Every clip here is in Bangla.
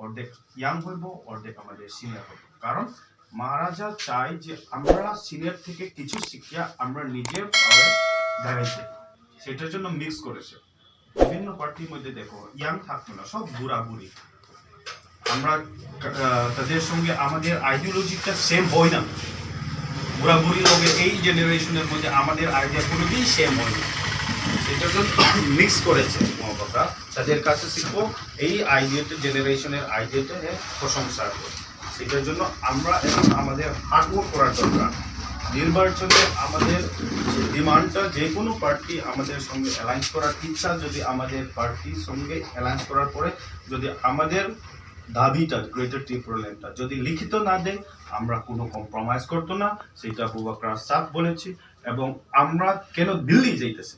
অর্ধেক ইয়াং হইব, অর্ধেক আমাদের সিনিয়র হইব। কারণ মহারাজা চায় যে আমরা সিনিয়র থেকে কিছু শিক্ষা আমরা নিজের পাওয়ারে দাঁড়াইতে, সেটার জন্য মিক্স করেছে। বিভিন্ন পার্টির মধ্যে দেখো ইয়াং থাকতো না, সব বুড়া বুড়ি। আমরা তাদের সঙ্গে আমাদের আইডিওলজিটা সেম হয় না। বুড়া বুড়ি লোকে এই জেনারেশনের মধ্যে আমাদের আইডিয়া কোনোদিন সেম হয় না, সেটার জন্য মিক্স করেছে মহাবাবা। তাদের কাছে শিখবো এই আইডিয়াটা, জেনারেশনের আইডিয়াটা প্রশংসা করে। সেটার জন্য আমরা এখন আমাদের হার্ডওয়ার্ক করার দরকার। নির্বাচনে আমাদের ডিমান্ডটা যে কোনো পার্টি আমাদের সঙ্গে অ্যালায়েন্স করার ইচ্ছা, যদি আমাদের পার্টির সঙ্গে অ্যালায়েন্স করার পরে যদি আমাদের দাবিটা গ্রেটার ত্রিপুরাল্যান্ডটা যদি লিখিত না দেয়, আমরা কোনো কম্প্রোমাইজ করতো না। সেটা বুবাকরার সাফ বলেছি। এবং আমরা কেন দিল্লি যাইতেছি,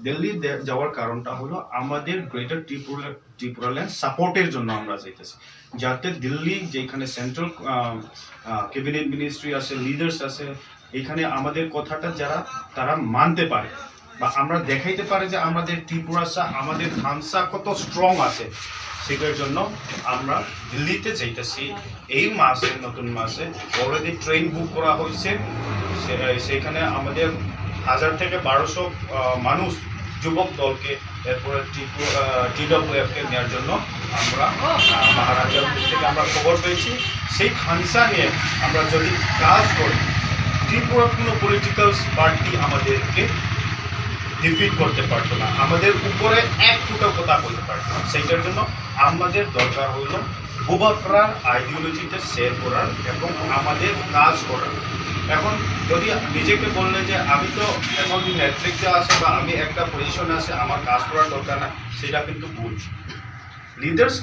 দিল্লি যাওয়ার কারণটা হলো আমাদের গ্রেটার ত্রিপুরাল্যান্ড সাপোর্টের জন্য আমরা যাইতেছি, যাতে দিল্লি যেখানে সেন্ট্রাল ক্যাবিনেট মিনিস্ট্রি আছে, লিডার্স আছে, এখানে আমাদের কথাটা যারা তারা মানতে পারে বা আমরা দেখাইতে পারে যে আমাদের ত্রিপুরাসা, আমাদের খানসা কত স্ট্রং আছে। সেটার জন্য আমরা দিল্লিতে যাইতেছি এই মাসে, নতুন মাসে অলরেডি ট্রেন বুক করা হয়েছে। সেখানে আমাদের 1000 থেকে 1200 মানুষ, যুবক দলকে, এরপরে TWF-কে নেওয়ার জন্য আমরা মহারাজার থেকে আমরা খবর পেয়েছি। সেই খানসা নিয়ে আমরা যদি কাজ করি, ত্রিপুরার কোনো পলিটিক্যাল পার্টি আমাদেরকে ডিফিট করতে পারতো না, আমাদের উপরে এক ফুটা কথা বলতে পারতো না। সেইটার জন্য আমাদের দরকার হইল বুবাকরার আইডিওলজিটা শেয়ার করার এবং আমাদের কাজ করার। এখন যদি নিজেকে বললে যে আমি তো এখন নেতৃত্বে আছে বা আমি একটা পজিশনে আছে, আমার কাজ করার দরকার না, সেটা কিন্তু ভুল। লিডার্স